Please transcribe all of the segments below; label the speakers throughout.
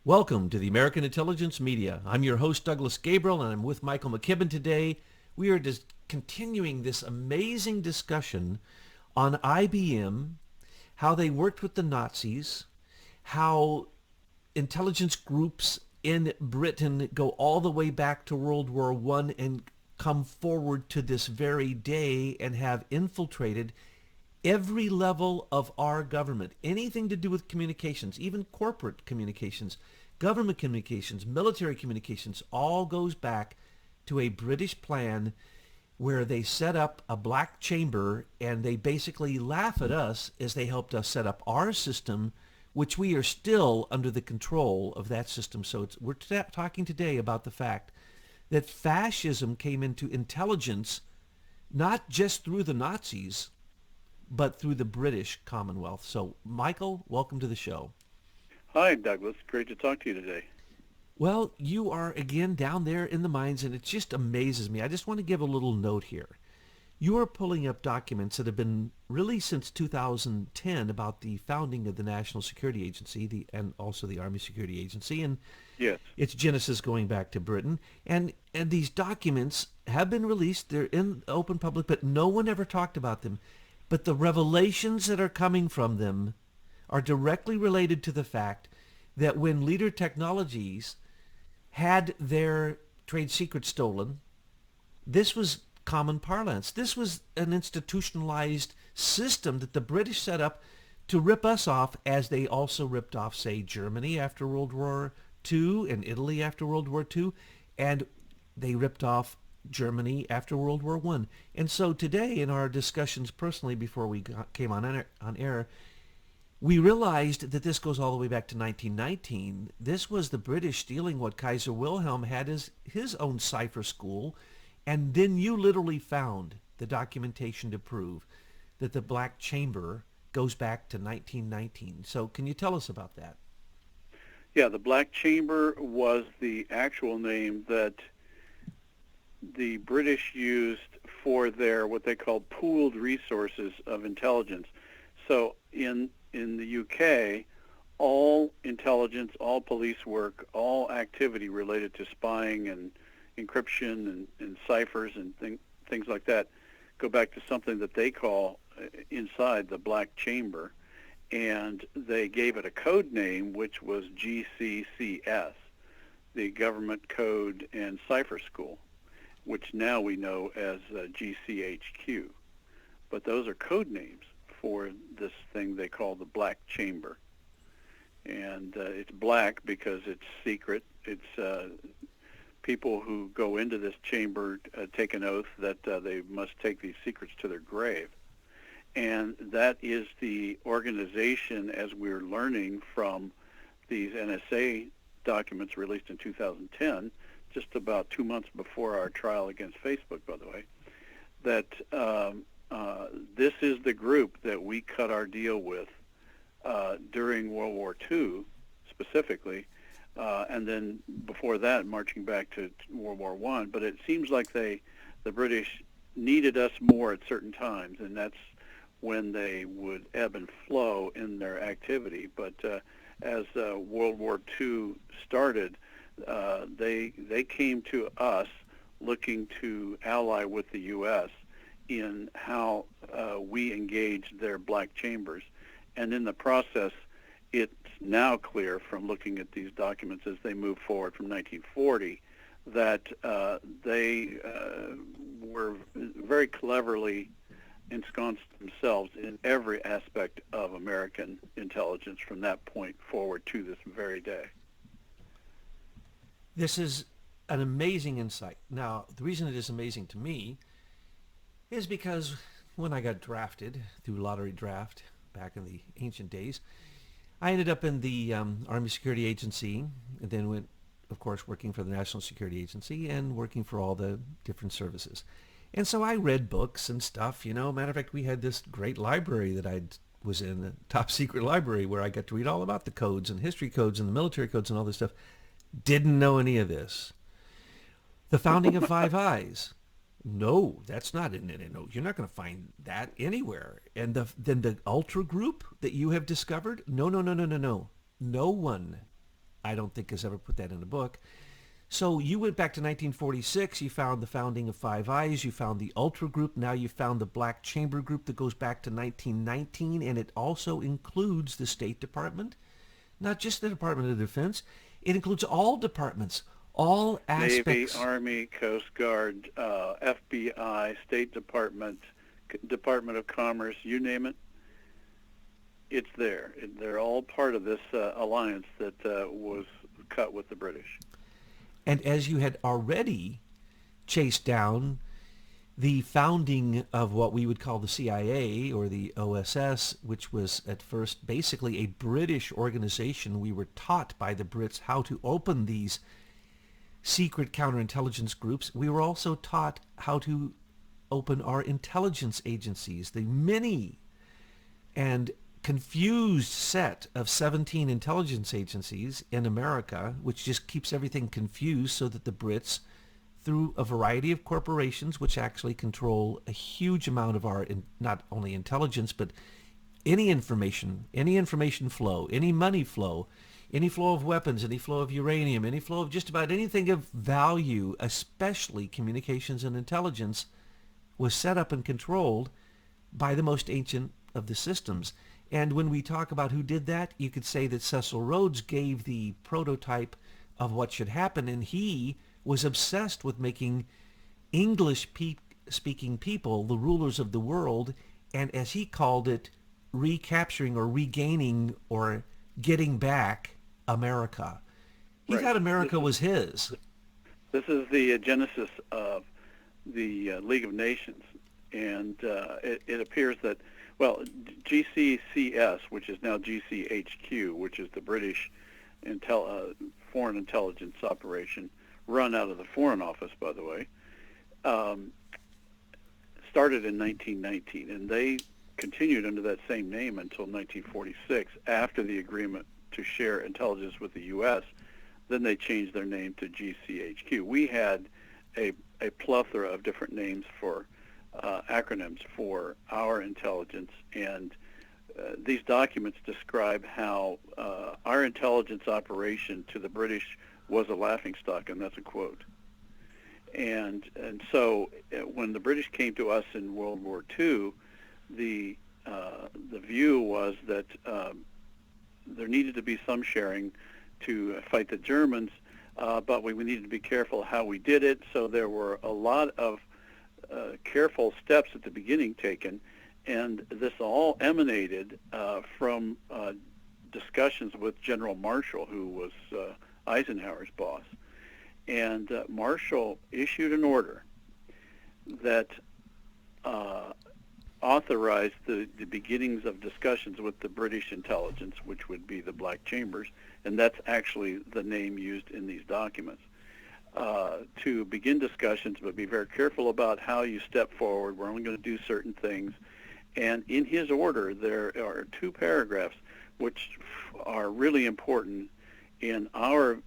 Speaker 1: Welcome to the American Intelligence Media. I'm your host, Douglas Gabriel, and I'm with Michael McKibben today. We are just continuing this amazing discussion on IBM, how they worked with the Nazis, how intelligence groups in Britain go all the way back to World War I and come forward to this very day and have infiltrated every level of our government. Anything to do with communications, even corporate communications, government communications, military communications, all goes back to a British plan where they set up a black chamber and they basically laugh at us as they helped us set up our system, which we are still under the control of that system. So we're talking today about the fact that fascism came into intelligence not just through the Nazis, but through the British Commonwealth. So, Michael, welcome to the show.
Speaker 2: Hi, Douglas. Great to talk to you today.
Speaker 1: Well, you are again down there in the mines, and it just amazes me. I just want to give a little note here. You are pulling up documents that have been really since 2010 about the founding of the National Security Agency and also the Army Security Agency, and
Speaker 2: Yes.
Speaker 1: its genesis going back to Britain. And these documents have been released. They're in the open public, but no one ever talked about them. But the revelations that are coming from them are directly related to the fact that when Leader Technologies had their trade secrets stolen, this was common parlance. This was an institutionalized system that the British set up to rip us off, as they also ripped off, say, Germany after World War II and Italy after World War II, and they ripped off Germany after World War I. And so today in our discussions personally before we came on air, we realized that this goes all the way back to 1919. This was the British stealing what Kaiser Wilhelm had as his own cipher school. And then you literally found the documentation to prove that the Black Chamber goes back to 1919. So can you tell us about that?
Speaker 2: Yeah, the Black Chamber was the actual name that the British used for their what they called pooled resources of intelligence. So in the UK, all intelligence, all police work, all activity related to spying and encryption and ciphers and things like that go back to something that they call inside the Black Chamber, and they gave it a code name which was GCCS, the Government Code and Cipher School, which now we know as GCHQ. But those are code names for this thing they call the Black Chamber. And it's black because it's secret. It's people who go into this chamber take an oath that they must take these secrets to their grave. And that is the organization, as we're learning from these NSA documents released in 2010, just about 2 months before our trial against Facebook, by the way, that this is the group that we cut our deal with during World War II, specifically, and then before that, marching back to World War I. But it seems like the British needed us more at certain times, and that's when they would ebb and flow in their activity. But as World War II started, they came to us looking to ally with the U.S. in how we engaged their black chambers. And in the process, it's now clear from looking at these documents as they move forward from 1940 that they were very cleverly ensconced themselves in every aspect of American intelligence from that point forward to this very day.
Speaker 1: This is an amazing insight. Now, the reason it is amazing to me is because when I got drafted through lottery draft back in the ancient days, I ended up in the Army Security Agency, and then went, of course, working for the National Security Agency and working for all the different services. And so I read books and stuff, you know. Matter of fact, we had this great library that I was in, a top secret library, where I got to read all about the codes and history codes and the military codes and all this stuff. Didn't know any of this. The founding of Five Eyes. No, that's not in it. No, you're not going to find that anywhere. And then the Ultra Group that you have discovered? No. No one I don't think has ever put that in a book. So you went back to 1946, you found the founding of Five Eyes, you found the Ultra Group, now you found the Black Chamber Group that goes back to 1919, and it also includes the State Department, not just the Department of Defense, it includes all departments, all
Speaker 2: Navy,
Speaker 1: aspects.
Speaker 2: Army, Coast Guard, FBI, State Department, Department of Commerce, you name it. It's there. They're all part of this alliance that was cut with the British.
Speaker 1: And as you had already chased down the founding of what we would call the CIA or the OSS, which was at first basically a British organization, we were taught by the Brits how to open these secret counterintelligence groups. We were also taught how to open our intelligence agencies, the many and confused set of 17 intelligence agencies in America, which just keeps everything confused so that the Brits, through a variety of corporations which actually control a huge amount of our, not only intelligence, but any information flow, any money flow, any flow of weapons, any flow of uranium, any flow of just about anything of value, especially communications and intelligence, was set up and controlled by the most ancient of the systems. And when we talk about who did that, you could say that Cecil Rhodes gave the prototype of what should happen, and he was obsessed with making English-speaking people the rulers of the world, and as he called it, recapturing or regaining or getting back America. He
Speaker 2: Right.
Speaker 1: thought America was his.
Speaker 2: This is the genesis of the League of Nations, and it appears that, well, GCCS, which is now GCHQ, which is the British Foreign Intelligence Operation, run out of the Foreign Office, by the way, started in 1919, and they continued under that same name until 1946, after the agreement to share intelligence with the U.S. Then they changed their name to GCHQ. We had a plethora of different names for acronyms for our intelligence, and these documents describe how our intelligence operation to the British was a laughingstock, and that's a quote. And so when the British came to us in World War II, the view was that there needed to be some sharing to fight the Germans, but we needed to be careful how we did it. So there were a lot of careful steps at the beginning taken, and this all emanated from discussions with General Marshall, who was Eisenhower's boss. And Marshall issued an order that authorized the beginnings of discussions with the British intelligence, which would be the Black Chambers, and that's actually the name used in these documents, to begin discussions, but be very careful about how you step forward. We're only going to do certain things. And in his order, there are two paragraphs which are really important in our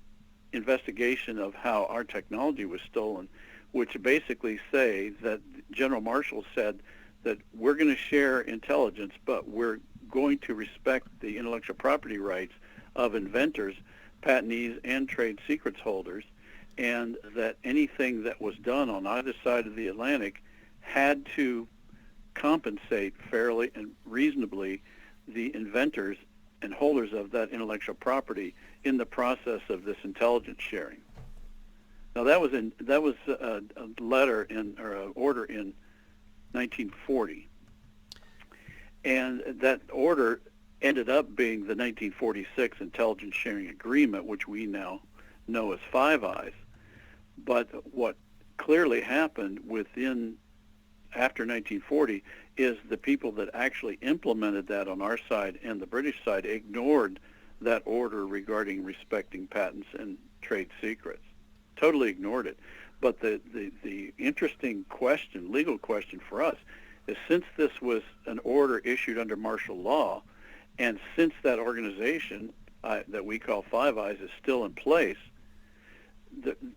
Speaker 2: investigation of how our technology was stolen, which basically say that General Marshall said that we're going to share intelligence, but we're going to respect the intellectual property rights of inventors, patentees, and trade secrets holders, and that anything that was done on either side of the Atlantic had to compensate fairly and reasonably the inventors and holders of that intellectual property in the process of this intelligence sharing. Now that was a letter or an order in 1940, and that order ended up being the 1946 Intelligence Sharing Agreement, which we now know as Five Eyes. But what clearly happened after 1940 is the people that actually implemented that on our side and the British side ignored that order regarding respecting patents and trade secrets. Totally ignored it. But the interesting question, legal question for us, is since this was an order issued under martial law, and since that organization that we call Five Eyes is still in place,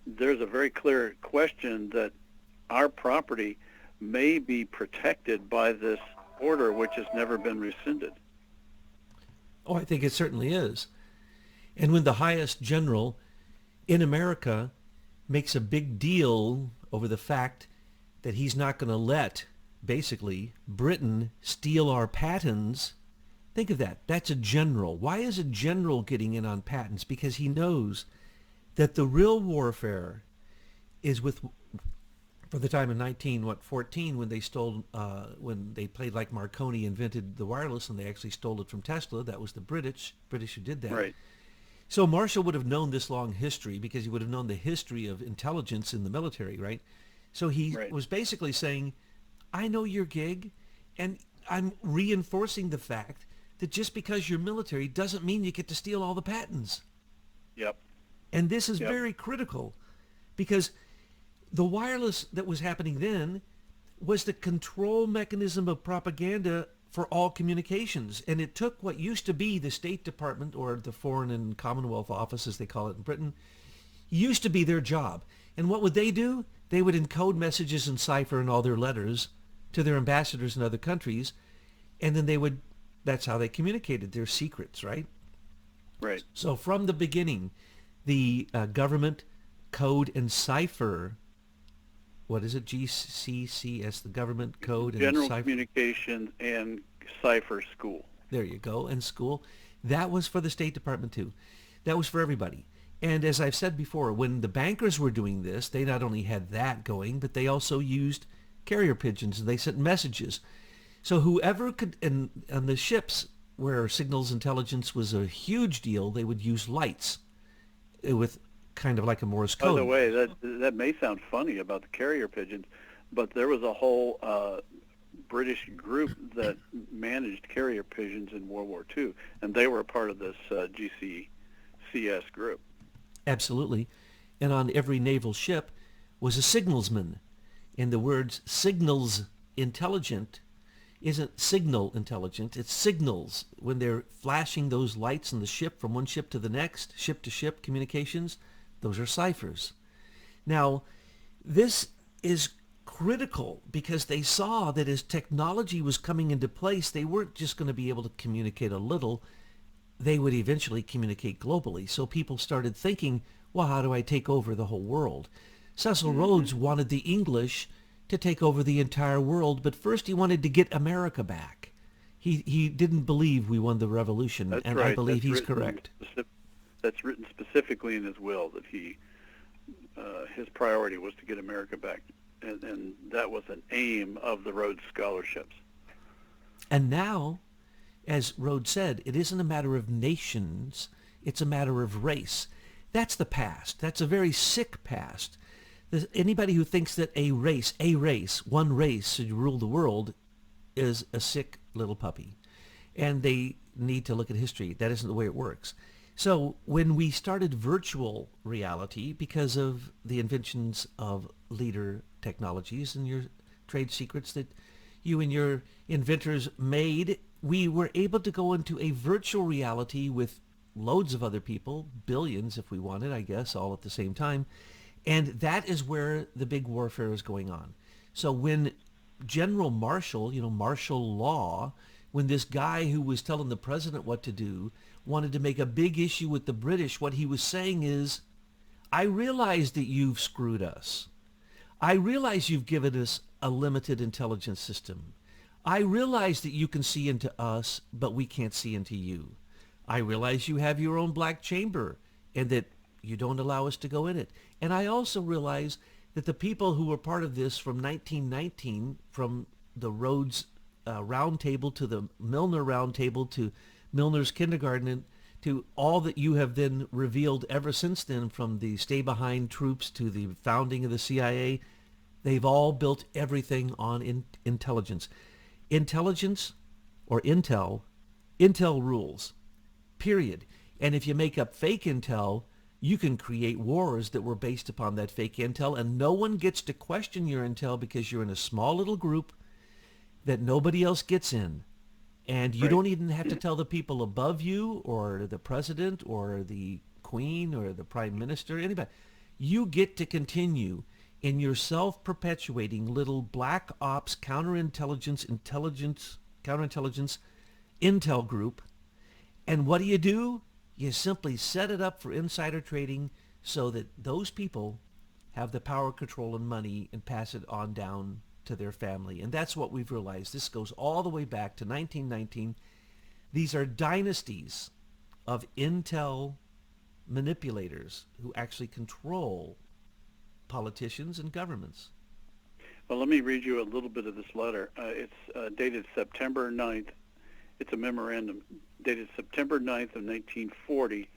Speaker 2: there's a very clear question that our property may be protected by this order, which has never been rescinded.
Speaker 1: Oh, I think it certainly is. And when the highest general in America makes a big deal over the fact that he's not going to let, basically, Britain steal our patents, think of that. That's a general. Why is a general getting in on patents? Because he knows that the real warfare is with, for the time in 14, when they stole, when they played like Marconi invented the wireless and they actually stole it from Tesla. That was the British who did that.
Speaker 2: Right.
Speaker 1: So Marshall would have known this long history because he would have known the history of intelligence in the military, right? So he was basically saying, I know your gig, and I'm reinforcing the fact that just because you're military doesn't mean you get to steal all the patents.
Speaker 2: Yep.
Speaker 1: And this is very critical because the wireless that was happening then was the control mechanism of propaganda for all communications. And it took what used to be the State Department, or the Foreign and Commonwealth Office, as they call it in Britain, used to be their job. And what would they do? They would encode messages in cipher in all their letters to their ambassadors in other countries, and then they would, that's how they communicated their secrets, right?
Speaker 2: Right.
Speaker 1: So from the beginning, the government code and cipher, what is it, GCCS, the government code and
Speaker 2: General
Speaker 1: cipher.
Speaker 2: Communications and Cipher School.
Speaker 1: There you go, and school. That was for the State Department too. That was for everybody. And as I've said before, when the bankers were doing this, they not only had that going, but they also used carrier pigeons, and they sent messages. So whoever could, and on the ships where signals intelligence was a huge deal, they would use lights with kind of like a Morse code.
Speaker 2: By the way, that may sound funny about the carrier pigeons, but there was a whole British group that managed carrier pigeons in World War II, and they were a part of this GCCS group.
Speaker 1: Absolutely. And on every naval ship was a signalsman. And the words signals intelligent isn't signal intelligent, it's signals. When they're flashing those lights in the ship from one ship to the next, ship to ship communications, those are ciphers. Now, this is critical because they saw that as technology was coming into place, they weren't just going to be able to communicate a little, they would eventually communicate globally. So people started thinking, well, how do I take over the whole world? Cecil Rhodes wanted the English to take over the entire world, but first he wanted to get America back. He didn't believe we won the revolution,
Speaker 2: That's
Speaker 1: and
Speaker 2: right.
Speaker 1: I believe
Speaker 2: That's
Speaker 1: he's correct.
Speaker 2: That's written specifically in his will, that his priority was to get America back, and that was an aim of the Rhodes scholarships.
Speaker 1: And now, as Rhodes said, it isn't a matter of nations, it's a matter of race. That's the past. That's a very sick past. Anybody who thinks that a race, one race should rule the world is a sick little puppy. And they need to look at history. That isn't the way it works. So when we started virtual reality, because of the inventions of leader technologies and your trade secrets that you and your inventors made, we were able to go into a virtual reality with loads of other people, billions if we wanted, I guess, all at the same time. And that is where the big warfare is going on. So when General Marshall, martial law, when this guy who was telling the president what to do wanted to make a big issue with the British, what he was saying is, I realize that you've screwed us. I realize you've given us a limited intelligence system. I realize that you can see into us, but we can't see into you. I realize you have your own black chamber and that you don't allow us to go in it. And I also realize that the people who were part of this from 1919, from the Rhodes Round Table to the Milner Round Table to Milner's Kindergarten, and to all that you have then revealed ever since then, from the Stay Behind troops to the founding of the CIA, they've all built everything on intelligence. Intelligence, or intel rules, period. And if you make up fake intel, you can create wars that were based upon that fake intel, and no one gets to question your intel because you're in a small little group that nobody else gets in. And you don't even have to tell the people above you or the president or the queen or the prime minister, anybody. You get to continue in your self-perpetuating little black ops counterintelligence intel group. And what do? You simply set it up for insider trading so that those people have the power, control, and money and pass it on down to their family. And that's what we've realized. This goes all the way back to 1919. These are dynasties of intel manipulators who actually control politicians and governments.
Speaker 2: Well, let me read you a little bit of this letter. It's dated September 9th. It's a memorandum dated September 9th of 1940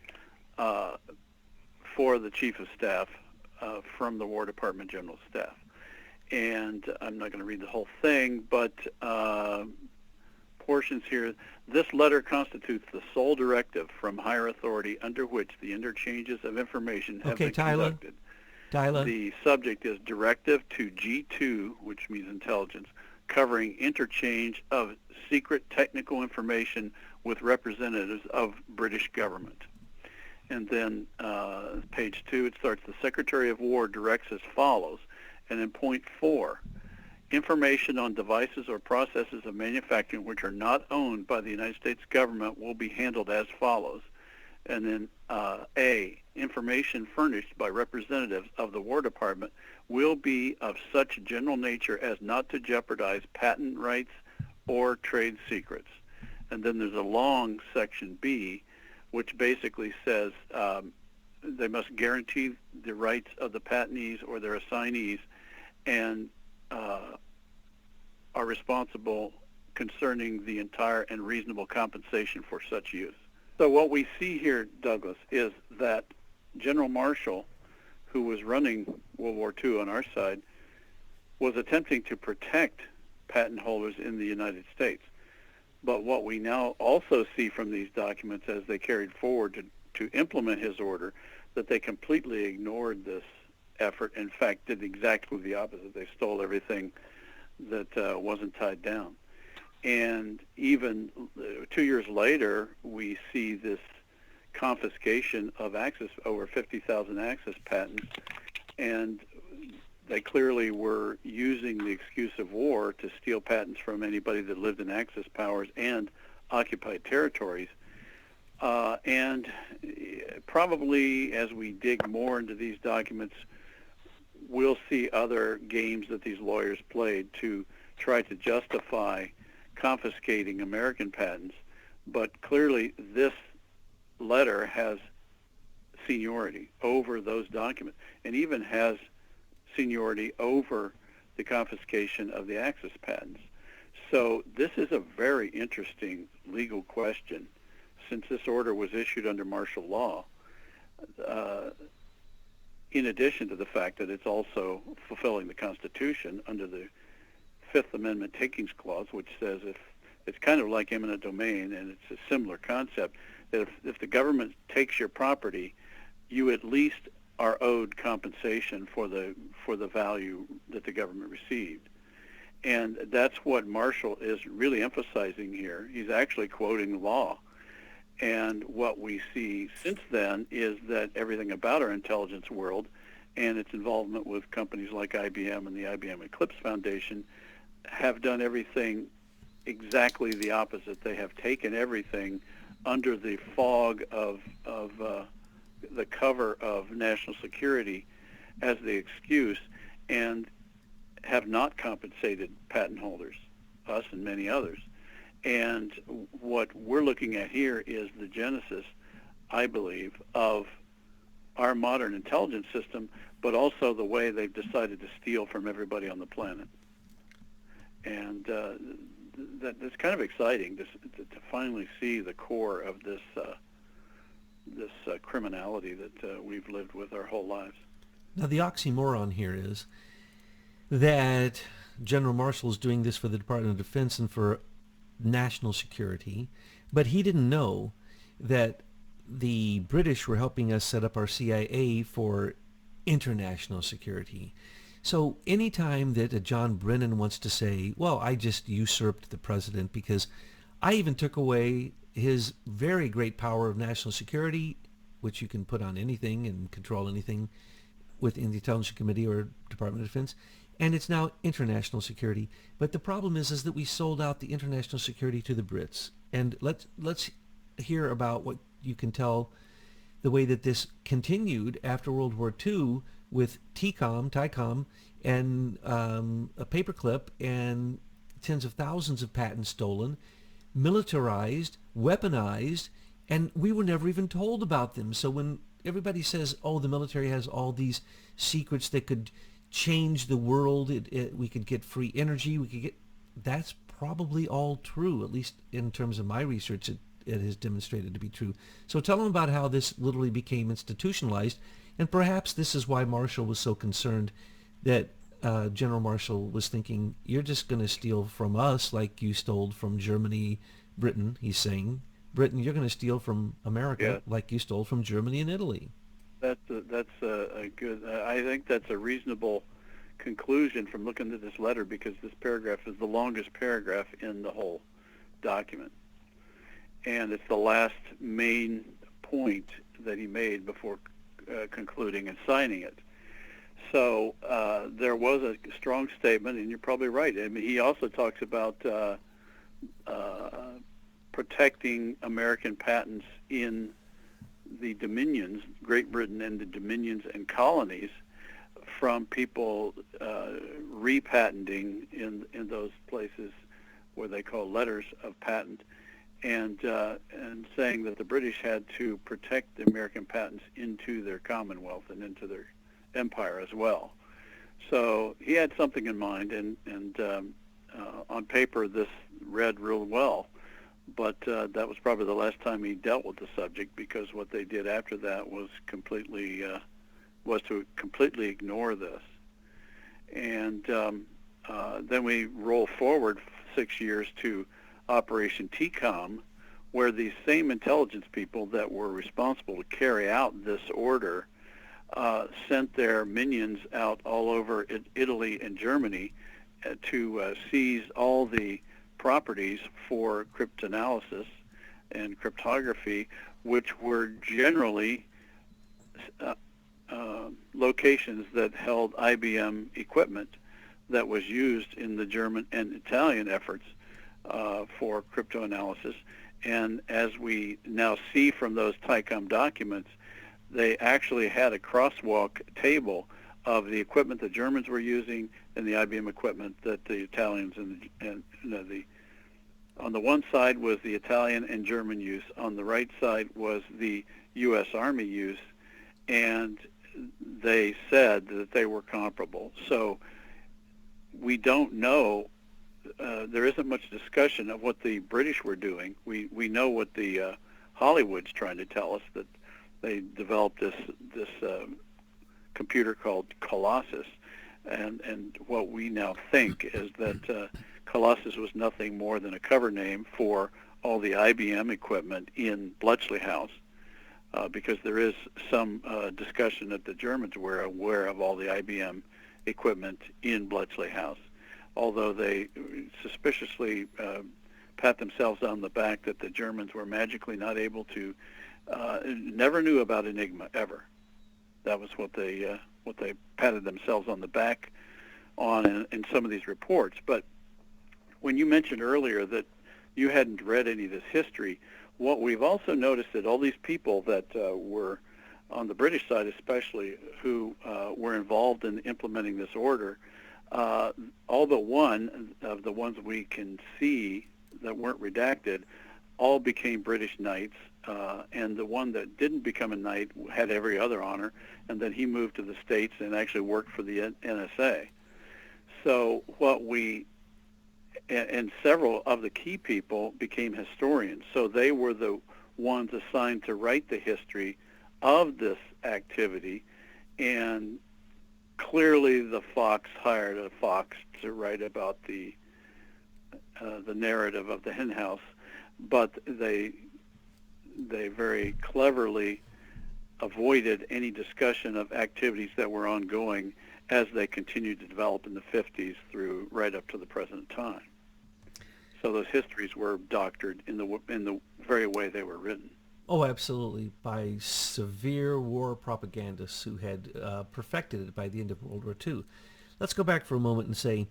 Speaker 2: for the Chief of Staff from the War Department General Staff. And I'm not going to read the whole thing, but portions here. This letter constitutes the sole directive from higher authority under which the interchanges of information have been conducted.
Speaker 1: Tyler.
Speaker 2: The subject is Directive to G2, which means intelligence, covering interchange of secret technical information with representatives of British government. And then page 2, it starts, the Secretary of War directs as follows. And in point 4, information on devices or processes of manufacturing which are not owned by the United States government will be handled as follows. And then A, information furnished by representatives of the War Department will be of such general nature as not to jeopardize patent rights or trade secrets. And then there's a long section B, which basically says they must guarantee the rights of the patentees or their assignees and are responsible concerning the entire and reasonable compensation for such use. So what we see here, Douglas, is that General Marshall, who was running World War II on our side, was attempting to protect patent holders in the United States. But what we now also see from these documents as they carried forward to implement his order, that they completely ignored this effort. In fact, did exactly the opposite. They stole everything that wasn't tied down. And even 2 years later, we see this confiscation of access, over 50,000 access patents, and they clearly were using the excuse of war to steal patents from anybody that lived in access powers and occupied territories. And probably as we dig more into these documents, we'll see other games that these lawyers played to try to justify confiscating American patents. But clearly this letter has seniority over those documents, and even has seniority over the confiscation of the access patents. So this is a very interesting legal question, since this order was issued under martial law, in addition to the fact that it's also fulfilling the Constitution under the Fifth Amendment Takings Clause, which says if it's kind of like eminent domain, and it's a similar concept, that if the government takes your property, you at least are owed compensation for the value that the government received. And that's what Marshall is really emphasizing here. He's actually quoting law. And what we see since then is that everything about our intelligence world and its involvement with companies like IBM and the IBM Eclipse Foundation have done everything exactly the opposite. They have taken everything under the fog of the cover of national security as the excuse, and have not compensated patent holders, us and many others. And what we're looking at here is the genesis, I believe, of our modern intelligence system, but also the way they've decided to steal from everybody on the planet. And that's kind of exciting to finally see the core of this criminality that we've lived with our whole lives.
Speaker 1: Now, the oxymoron here is that General Marshall is doing this for the Department of Defense and for national security, but he didn't know that the British were helping us set up our CIA for international security. So anytime that a John Brennan wants to say, well, I just usurped the president because I even took away his very great power of national security, which you can put on anything and control anything within the Intelligence Committee or Department of Defense, and it's now international security. But the problem is that we sold out the international security to the Brits. And let's hear about what you can tell the way that this continued after World War II with TICOM, and a paperclip and tens of thousands of patents stolen, militarized, weaponized, and we were never even told about them. So when everybody says, oh, the military has all these secrets that could change the world, we could get free energy, that's probably all true, at least in terms of my research. It has demonstrated to be true. So tell them about how this literally became institutionalized, and perhaps this is why Marshall was so concerned that General Marshall was thinking, you're just going to steal from us like you stole from Germany, Britain, he's saying. Britain, you're going to steal from America like you stole from Germany and Italy.
Speaker 2: That's a good, I think that's a reasonable conclusion from looking at this letter, because this paragraph is the longest paragraph in the whole document. And it's the last main point that he made before concluding and signing it. So there was a strong statement, and you're probably right. I mean, he also talks about protecting American patents in the dominions, Great Britain and the dominions and colonies, from people repatenting in those places where they call letters of patent, and saying that the British had to protect the American patents into their Commonwealth and into their empire as well. So he had something in mind, and on paper this read real well, but that was probably the last time he dealt with the subject, because what they did after that was to completely ignore this. And then we roll forward 6 years to Operation TICOM, where these same intelligence people that were responsible to carry out this order sent their minions out all over Italy and Germany to seize all the properties for cryptanalysis and cryptography, which were generally locations that held IBM equipment that was used in the German and Italian efforts for cryptoanalysis. And as we now see from those TICOM documents, they actually had a crosswalk table of the equipment the Germans were using and the IBM equipment that the Italians and on the one side was the Italian and German use, on the right side was the U.S. Army use, and they said that they were comparable. So we don't know. There isn't much discussion of what the British were doing. We know what the Hollywood's trying to tell us, that they developed this computer called Colossus, and what we now think is that Colossus was nothing more than a cover name for all the IBM equipment in Bletchley House, because there is some discussion that the Germans were aware of all the IBM equipment in Bletchley House, although they suspiciously pat themselves on the back that the Germans were magically not able to, never knew about Enigma ever. That was what they patted themselves on the back on in some of these reports. But when you mentioned earlier that you hadn't read any of this history, what we've also noticed that all these people that were on the British side especially, who were involved in implementing this order, all but one of the ones we can see that weren't redacted all became British knights, and the one that didn't become a knight had every other honor, and then he moved to the States and actually worked for the NSA. So and several of the key people became historians, so they were the ones assigned to write the history of this activity, and clearly the fox hired a fox to write about the narrative of the hen house, but they very cleverly avoided any discussion of activities that were ongoing as they continued to develop in the 50s through right up to the present time. So those histories were doctored in the very way they were written.
Speaker 1: Oh, absolutely, by severe war propagandists who had perfected it by the end of World War II. Let's go back for a moment and say,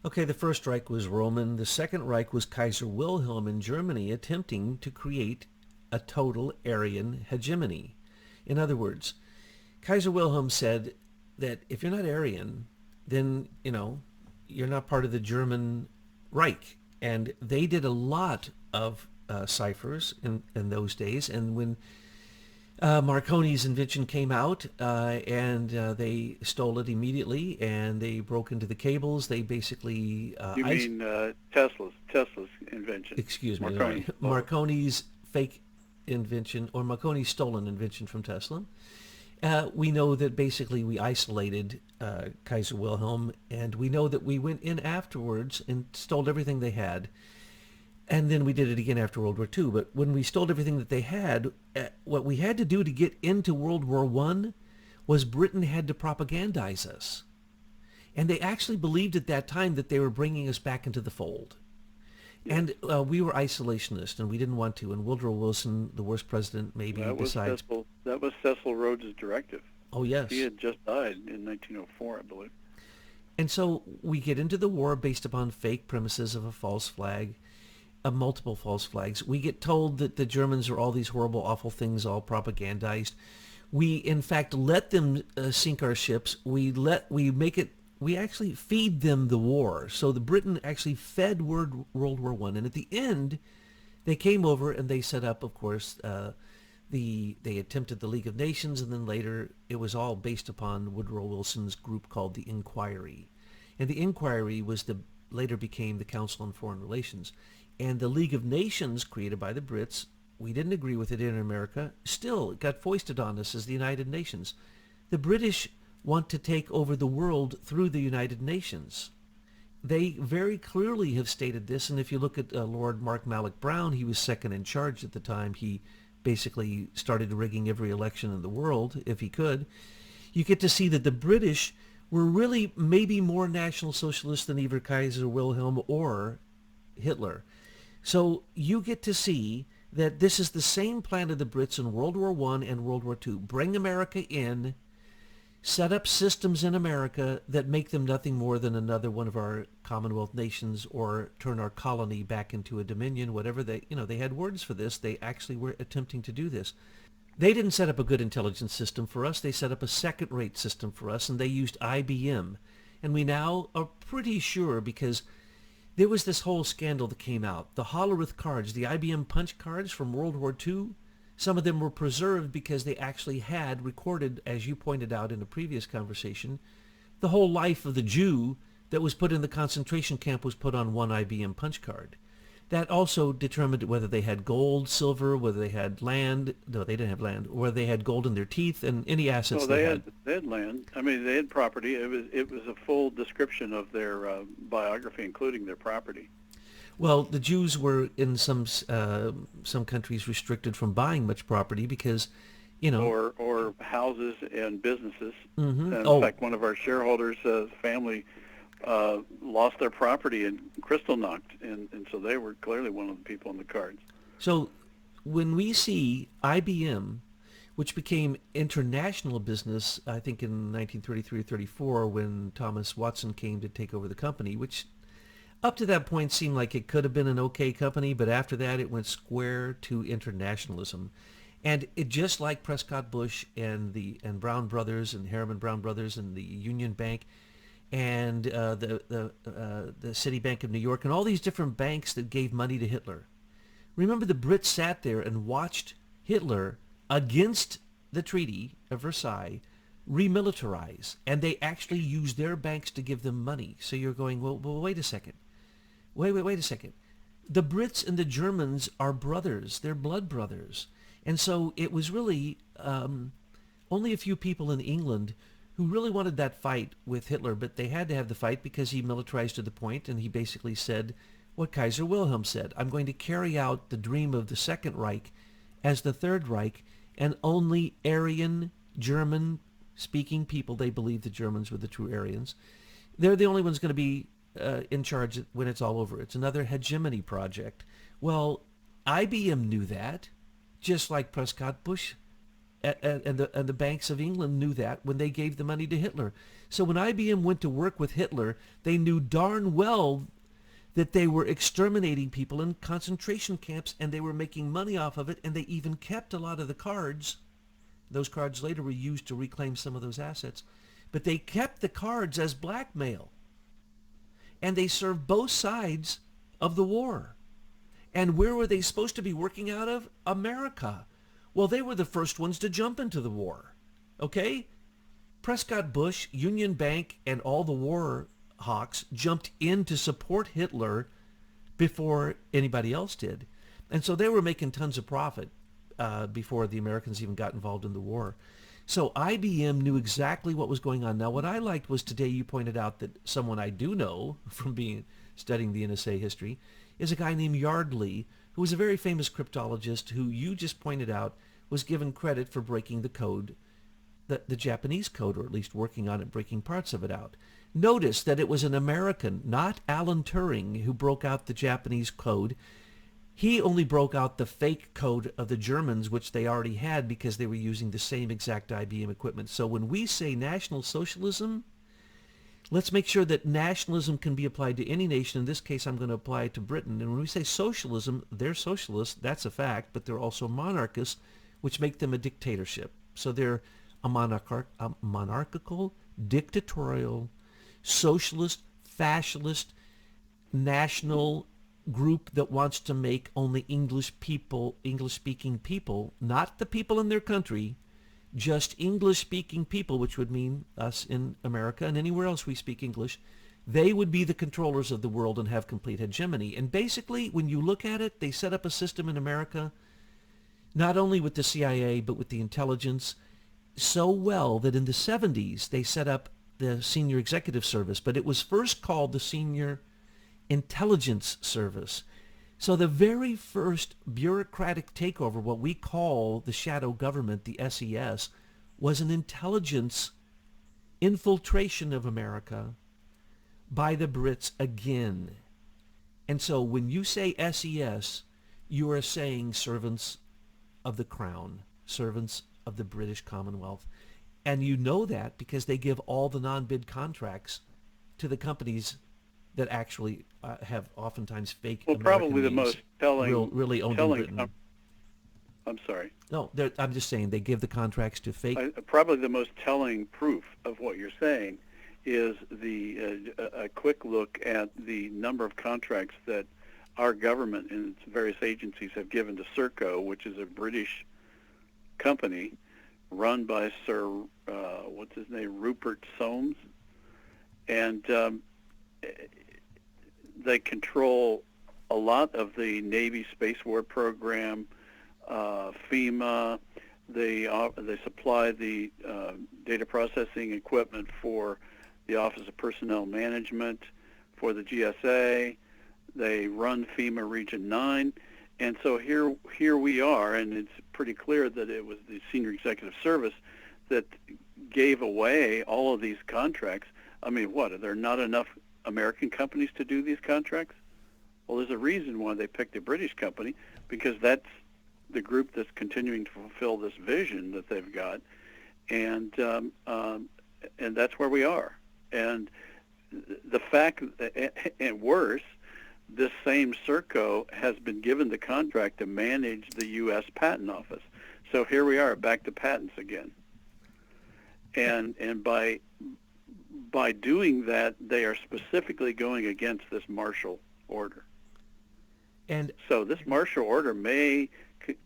Speaker 1: okay, the First Reich was Roman. The Second Reich was Kaiser Wilhelm in Germany attempting to create a total Aryan hegemony. In other words, Kaiser Wilhelm said that if you're not Aryan, then, you're not part of the German Reich. And they did a lot of ciphers in those days. And when Marconi's invention came out, and they stole it immediately, and they broke into the cables. They basically...
Speaker 2: You mean Tesla's invention?
Speaker 1: Excuse me.
Speaker 2: Marconi.
Speaker 1: Marconi's fake invention, or Marconi's stolen invention from Tesla. We know that basically we isolated Kaiser Wilhelm, and we know that we went in afterwards and stole everything they had. And then we did it again after World War II. But when we stole everything that they had, what we had to do to get into World War I was Britain had to propagandize us. And they actually believed at that time that they were bringing us back into the fold. And we were isolationist, and we didn't want to. And Woodrow Wilson, the worst president maybe besides...
Speaker 2: That was Cecil Rhodes' directive.
Speaker 1: Oh, yes.
Speaker 2: He had just died in 1904, I believe.
Speaker 1: And so we get into the war based upon fake premises of a false flag, multiple false flags. We get told that the Germans are all these horrible, awful things, all propagandized. We, in fact, let them sink our ships. We actually feed them the war. So the Britain actually fed World War I. And at the end, they came over and they set up, of course, they attempted the League of Nations, and then later it was all based upon Woodrow Wilson's group called the Inquiry. And the Inquiry later became the Council on Foreign Relations. And the League of Nations, created by the Brits, we didn't agree with it in America, still it got foisted on us as the United Nations. The British want to take over the world through the United Nations. They very clearly have stated this, and if you look at Lord Mark Malloch Brown, he was second in charge at the time. He basically started rigging every election in the world, if he could. You get to see that the British were really maybe more National Socialists than either Kaiser Wilhelm or Hitler. So you get to see that this is the same plan of the Brits in World War I and World War II. Bring America in, set up systems in America that make them nothing more than another one of our Commonwealth nations, or turn our colony back into a dominion, whatever they had words for this. They actually were attempting to do this. They didn't set up a good intelligence system for us. They set up a second-rate system for us, and they used IBM. And we now are pretty sure, because there was this whole scandal that came out. The Hollerith cards, the IBM punch cards from World War II, some of them were preserved because they actually had recorded, as you pointed out in a previous conversation, the whole life of the Jew that was put in the concentration camp was put on one IBM punch card. That also determined whether they had gold, silver, whether they had land. No, they didn't have land. Or whether they had gold in their teeth, and any assets they had.
Speaker 2: They had land. I mean, they had property. It was a full description of their biography, including their property.
Speaker 1: Well, the Jews were in some countries restricted from buying much property because,
Speaker 2: or houses and businesses.
Speaker 1: Mm-hmm.
Speaker 2: In fact, one of our shareholders' family lost their property in Kristallnacht, and so they were clearly one of the people on the cards.
Speaker 1: So when we see IBM, which became international business, I think in 1933 or 34, when Thomas Watson came to take over the company, which up to that point seemed like it could have been an okay company, but after that it went square to internationalism. And it, just like Prescott Bush and Brown Brothers and Harriman Brown Brothers and the Union Bank and the Citibank of New York and all these different banks that gave money to Hitler. Remember, the Brits sat there and watched Hitler, against the Treaty of Versailles, remilitarize, and they actually used their banks to give them money. So you're going, well, wait a second. Wait a second. The Brits and the Germans are brothers. They're blood brothers. And so it was really only a few people in England who really wanted that fight with Hitler, but they had to have the fight because he militarized to the point, and he basically said what Kaiser Wilhelm said: I'm going to carry out the dream of the Second Reich as the Third Reich, and only Aryan, German-speaking people, they believe the Germans were the true Aryans, they're the only ones going to be in charge when it's all over. It's another hegemony project. Well, IBM knew that, just like Prescott Bush and the banks of England knew that when they gave the money to Hitler. So when IBM went to work with Hitler, they knew darn well that they were exterminating people in concentration camps, and they were making money off of it, and they even kept a lot of the cards. Those cards later were used to reclaim some of those assets. But they kept the cards as blackmail. And they served both sides of the war. And where were they supposed to be working out of? America. Well, they were the first ones to jump into the war. Okay? Prescott Bush, Union Bank, and all the war hawks jumped in to support Hitler before anybody else did. And so they were making tons of profit before the Americans even got involved in the war. So IBM knew exactly what was going on. Now, what I liked was today you pointed out that someone I do know from studying the NSA history is a guy named Yardley, who was a very famous cryptologist who you just pointed out was given credit for breaking the code, the Japanese code, or at least working on it, breaking parts of it out. Notice that it was an American, not Alan Turing, who broke out the Japanese code. He only broke out the fake code of the Germans, which they already had because they were using the same exact IBM equipment. So when we say National Socialism, let's make sure that nationalism can be applied to any nation. In this case, I'm going to apply it to Britain. And when we say socialism, they're socialists. That's a fact. But they're also monarchists, which make them a dictatorship. So they're a monarchical, dictatorial, socialist, fascist, national group that wants to make only English-speaking people, not the people in their country, just English-speaking people, which would mean us in America and anywhere else we speak English. They would be the controllers of the world and have complete hegemony. And basically, when you look at it, they set up a system in America, not only with the CIA, but with the intelligence, so well that in the 70s, they set up the Senior Executive Service. But it was first called the Senior Intelligence Service. So the very first bureaucratic takeover, what we call the shadow government, the SES, was an intelligence infiltration of America by the Brits again. And so when you say SES, you are saying servants of the Crown, servants of the British Commonwealth. And you know that because they give all the non-bid contracts to the companies that actually have oftentimes fake American
Speaker 2: probably the
Speaker 1: names,
Speaker 2: most telling,
Speaker 1: really owned in Britain.
Speaker 2: I'm sorry.
Speaker 1: No, I'm just saying they give the contracts to fake.
Speaker 2: Probably the most telling proof of what you're saying is a quick look at the number of contracts that our government and its various agencies have given to Serco, which is a British company run by Sir, what's his name, Rupert Soames. And they control a lot of the Navy Space War program, FEMA. They supply the data processing equipment for the Office of Personnel Management, for the GSA. They run FEMA Region 9. And so here we are, and it's pretty clear that it was the Senior Executive Service that gave away all of these contracts. I mean, what, are there not enough American companies to do these contracts? Well, there's a reason why they picked a British company, because that's the group that's continuing to fulfill this vision that they've got, and that's where we are. And the fact, and worse, this same Serco has been given the contract to manage the U.S. Patent Office. So here we are, back to patents again. And by doing that, they are specifically going against this martial order. And so this martial order may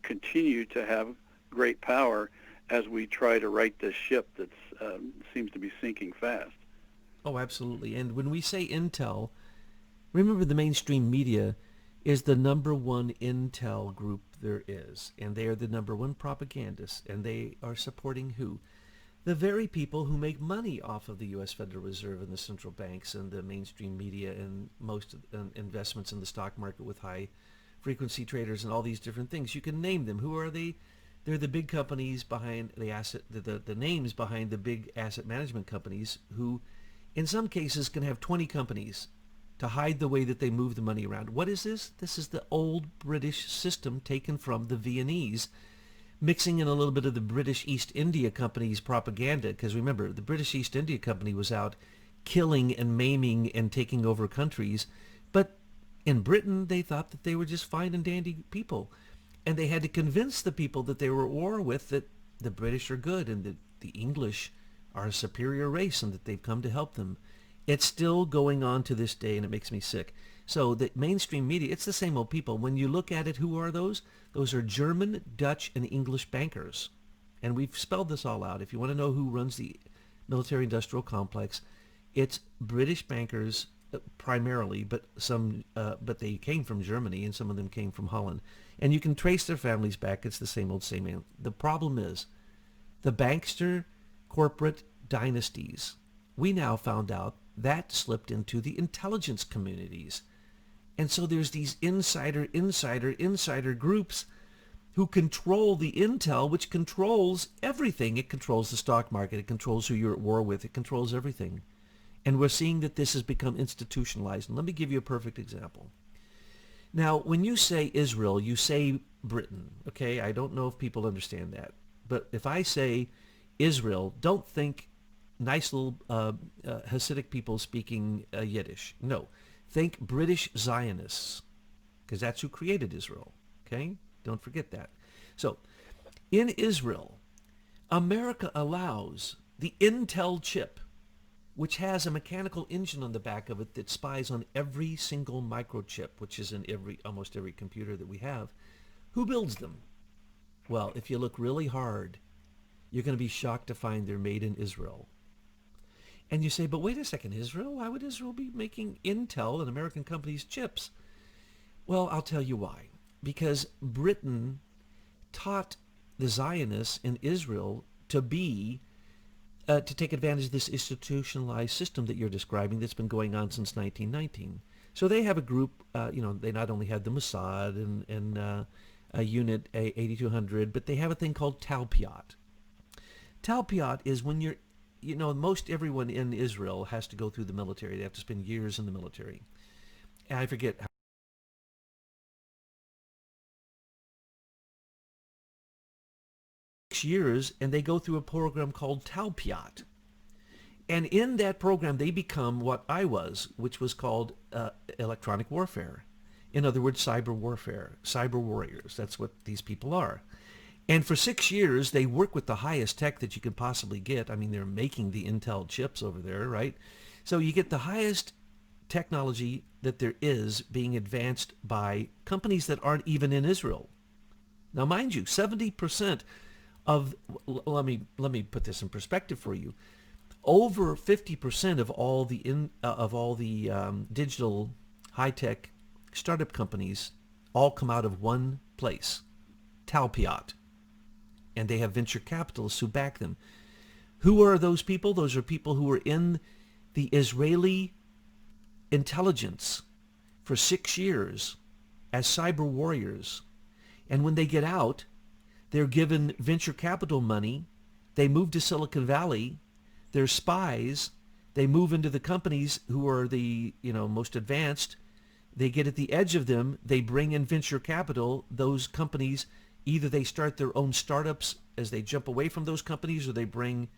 Speaker 2: continue to have great power as we try to right this ship that seems to be sinking fast.
Speaker 1: Oh, absolutely. And when we say intel, remember the mainstream media is the number one intel group there is. And they are the number one propagandists. And they are supporting who? The very people who make money off of the U.S. Federal Reserve and the central banks and the mainstream media and most investments in the stock market with high-frequency traders and all these different things. You can name them. Who are they? They're the big companies behind the asset, the names behind the big asset management companies who, in some cases, can have 20 companies to hide the way that they move the money around. What is this? This is the old British system taken from the Viennese, mixing in a little bit of the British East India Company's propaganda, because remember, the British East India Company was out killing and maiming and taking over countries, but In Britain, they thought that they were just fine and dandy people. And they had to convince the people that they were at war with that the British are good and that the English are a superior race and that they've come to help them. It's still going on to this day, and it makes me sick. So the mainstream media, it's the same old people. When you look at it, who are those? Those are German, Dutch, and English bankers. And we've spelled this all out. If you want to know who runs the military-industrial complex, it's British bankers primarily, but they came from Germany, and some of them came from Holland. And you can trace their families back. It's the same old, same old. The problem is the bankster corporate dynasties. We now found out that slipped into the intelligence communities. And so there's these insider groups who control the intel, which controls everything. It controls the stock market. It controls who you're at war with. It controls everything. And we're seeing that this has become institutionalized. And let me give you a perfect example. Now, when you say Israel, you say Britain, okay? I don't know if people understand that. But if I say Israel, don't think nice little Hasidic people speaking Yiddish. No. Think British Zionists, because that's who created Israel, okay? Don't forget that. So, in Israel, America allows the Intel chip, which has a mechanical engine on the back of it that spies on every single microchip, which is in almost every computer that we have. Who builds them? Well, if you look really hard, you're going to be shocked to find they're made in Israel. And you say, but wait a second, Israel? Why would Israel be making Intel and American companies' chips? Well, I'll tell you why. Because Britain taught the Zionists in Israel to take advantage of this institutionalized system that you're describing that's been going on since 1919. So they have a group, they not only had the Mossad and a unit 8200, but they have a thing called Talpiot. Talpiot is when most everyone in Israel has to go through the military. They have to spend years in the military. And I forget how 6 years, and they go through a program called Talpiot. And in that program, they become what I was, which was called electronic warfare. In other words, cyber warfare, cyber warriors. That's what these people are. And for 6 years, they work with the highest tech that you could possibly get. I mean, they're making the Intel chips over there, right? So you get the highest technology that there is being advanced by companies that aren't even in Israel. Now, mind you, 70% of, let me put this in perspective for you. Over 50% of all the digital high-tech startup companies all come out of one place, Talpiot. And they have venture capitalists who back them. Who are those people? Those are people who were in the Israeli intelligence for 6 years as cyber warriors. And when they get out, they're given venture capital money. They move to Silicon Valley. They're spies. They move into the companies who are the most advanced. They get at the edge of them. They bring in venture capital. Those companies, either they start their own startups as they jump away from those companies, or they bring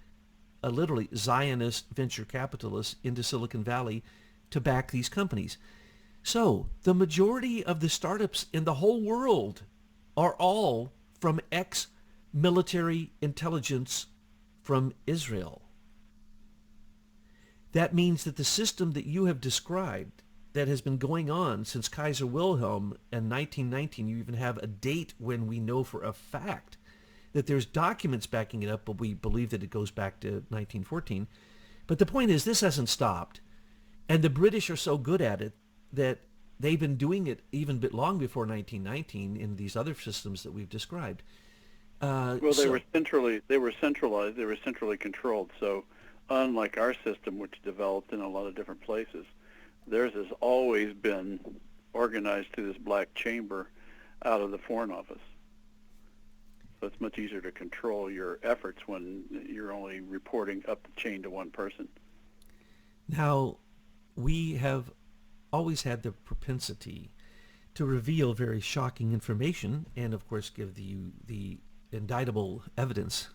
Speaker 1: literally Zionist venture capitalists into Silicon Valley to back these companies. So the majority of the startups in the whole world are all from ex-military intelligence from Israel. That means that the system that you have described that has been going on since Kaiser Wilhelm in 1919, you even have a date when we know for a fact that there's documents backing it up, but we believe that it goes back to 1914. But the point is, this hasn't stopped. And the British are so good at it that they've been doing it even a bit long before 1919 in these other systems that we've described.
Speaker 2: They were centralized. They were centrally controlled. So unlike our system, which developed in a lot of different places, theirs has always been organized through this black chamber out of the Foreign Office. So it's much easier to control your efforts when you're only reporting up the chain to one person.
Speaker 1: Now, we have always had the propensity to reveal very shocking information and, of course, give the indictable evidence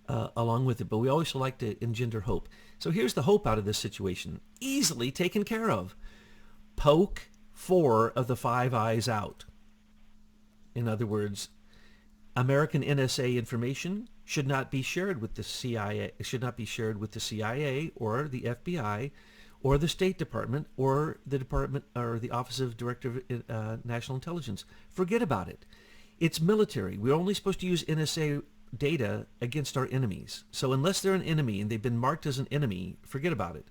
Speaker 1: along with it. But we always like to engender hope. So here's the hope out of this situation. Easily taken care of. Poke 4 of the 5 eyes out. In other words, American NSA information should not be shared with the CIA, should not be shared with the CIA or the FBI or the State Department or the Department or the Office of Director of National Intelligence. Forget about it. It's military. We're only supposed to use NSA data against our enemies. So unless they're an enemy and they've been marked as an enemy, forget about it.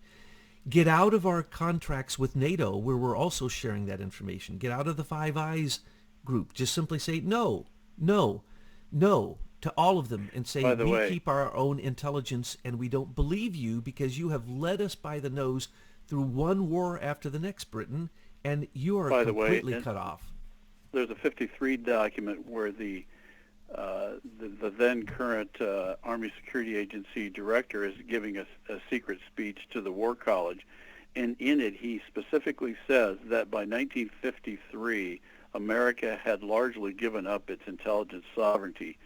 Speaker 1: Get out of our contracts with NATO where we're also sharing that information. Get out of the Five Eyes group. Just simply say no, no, no to all of them and say we keep our own intelligence and we don't believe you because you have led us by the nose through one war after the next, Britain, and you are completely cut off.
Speaker 2: There's a 53 document where the then current Army Security Agency director is giving a secret speech to the War College, and in it he specifically says that by 1953 America had largely given up its intelligence sovereignty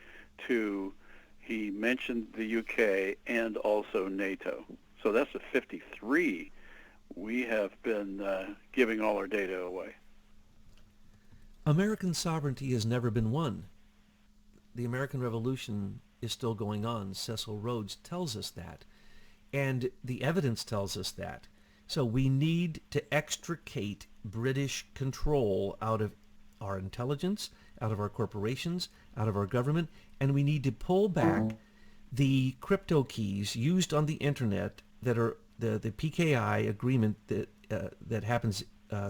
Speaker 2: to, he mentioned the UK and also NATO. So that's a 53. We have been giving all our data away.
Speaker 1: American sovereignty has never been won. The American Revolution is still going on. Cecil Rhodes tells us that. And the evidence tells us that. So we need to extricate British control out of our intelligence, out of our corporations, out of our government, and we need to pull back the crypto keys used on the internet that are the PKI agreement that happens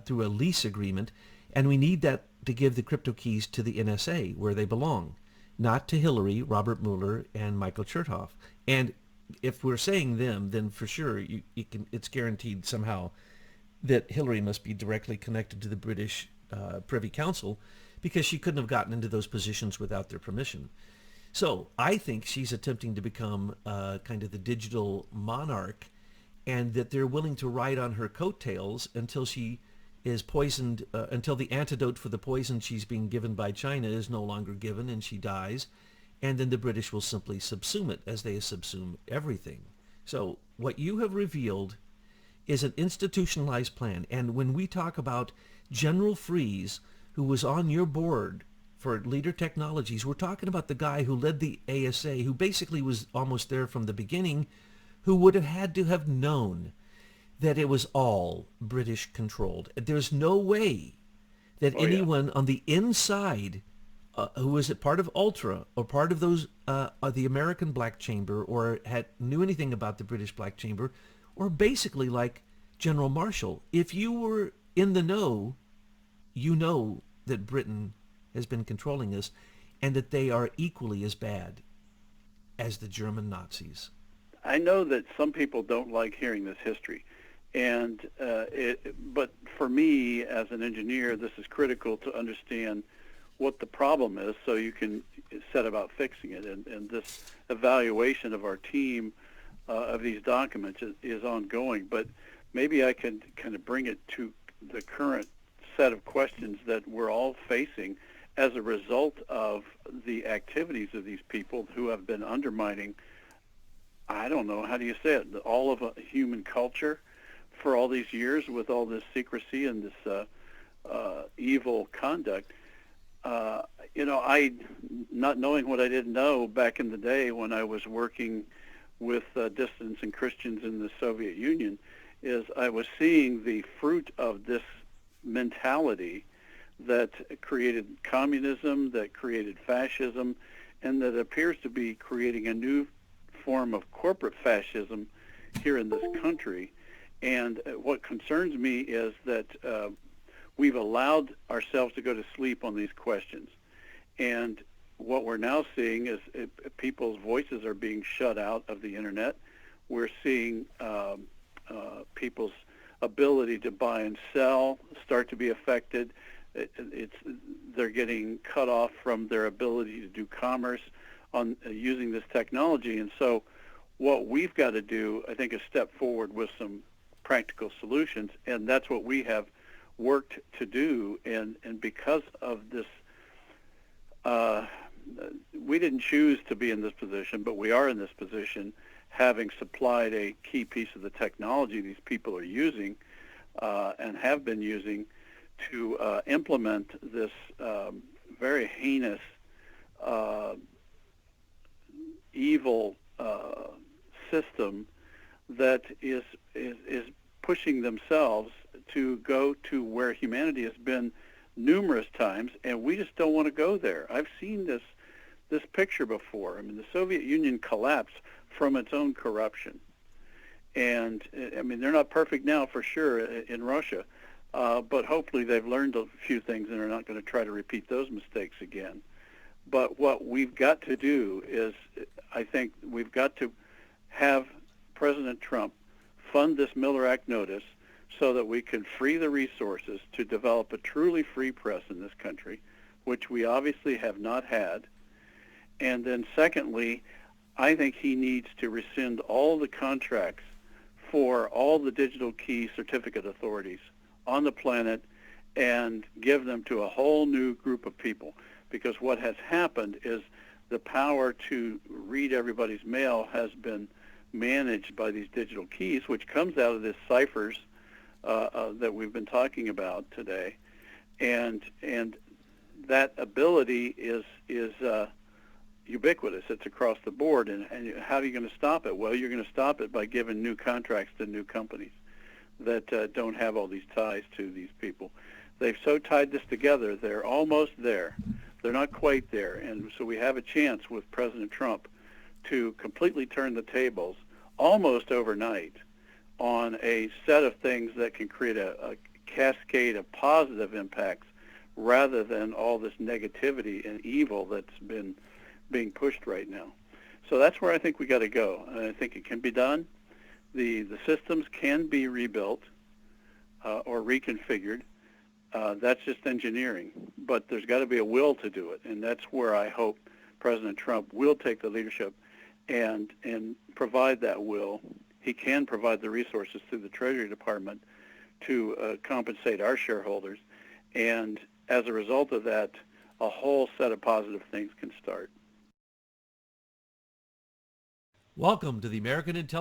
Speaker 1: through a lease agreement, and we need that to give the crypto keys to the NSA where they belong, not to Hillary, Robert Mueller, and Michael Chertoff. And if we're saying them, then for sure you can. It's guaranteed somehow that Hillary must be directly connected to the British Privy Council, because she couldn't have gotten into those positions without their permission. So I think she's attempting to become kind of the digital monarch, and that they're willing to ride on her coattails until she is poisoned, until the antidote for the poison she's being given by China is no longer given and she dies, and then the British will simply subsume it as they subsume everything. So what you have revealed is an institutionalized plan. And when we talk about General Freeze, who was on your board for Leader Technologies, we're talking about the guy who led the ASA, who basically was almost there from the beginning, who would have had to have known that it was all British controlled. There's no way that anyone on the inside who was a part of Ultra or part of those the American Black Chamber or knew anything about the British Black Chamber, or basically like General Marshall, if you were in the know, you know that Britain has been controlling us and that they are equally as bad as the German Nazis.
Speaker 2: I know that some people don't like hearing this history, and but for me as an engineer, this is critical to understand what the problem is so you can set about fixing it. And this evaluation of our team of these documents is ongoing, but maybe I can kind of bring it to the current set of questions that we're all facing as a result of the activities of these people who have been undermining, I don't know, how do you say it, all of human culture for all these years with all this secrecy and this evil conduct. I, not knowing what I didn't know back in the day when I was working with dissidents and Christians in the Soviet Union, is I was seeing the fruit of this mentality that created communism, that created fascism, and that appears to be creating a new form of corporate fascism here in this country. And what concerns me is that we've allowed ourselves to go to sleep on these questions. And what we're now seeing is people's voices are being shut out of the internet. We're seeing people's ability to buy and sell start to be affected. They're getting cut off from their ability to do commerce on using this technology. And so what we've got to do, I think, is step forward with some practical solutions, and that's what we have worked to do. And because of this, we didn't choose to be in this position, but we are in this position, having supplied a key piece of the technology these people are using and have been using to implement this very heinous, evil system that is pushing themselves to go to where humanity has been numerous times, and we just don't want to go there. I've seen this picture before. I mean, the Soviet Union collapsed from its own corruption. And, I mean, they're not perfect now for sure in Russia, but hopefully they've learned a few things and are not going to try to repeat those mistakes again. But what we've got to do is, I think we've got to have President Trump fund this Miller Act notice so that we can free the resources to develop a truly free press in this country, which we obviously have not had. And then secondly, I think he needs to rescind all the contracts for all the digital key certificate authorities on the planet and give them to a whole new group of people. Because what has happened is the power to read everybody's mail has been managed by these digital keys, which comes out of this ciphers that we've been talking about today. And that ability is ubiquitous. It's across the board. And how are you going to stop it? Well, you're going to stop it by giving new contracts to new companies that don't have all these ties to these people. They've so tied this together, they're almost there. They're not quite there. And so we have a chance with President Trump to completely turn the tables almost overnight on a set of things that can create a cascade of positive impacts rather than all this negativity and evil that's been being pushed right now. So that's where I think we got to go. And I think it can be done. The systems can be rebuilt or reconfigured. That's just engineering. But there's got to be a will to do it. And that's where I hope President Trump will take the leadership and provide that will. He can provide the resources through the Treasury Department to compensate our shareholders. And as a result of that, a whole set of positive things can start.
Speaker 1: Welcome to the American Intelligence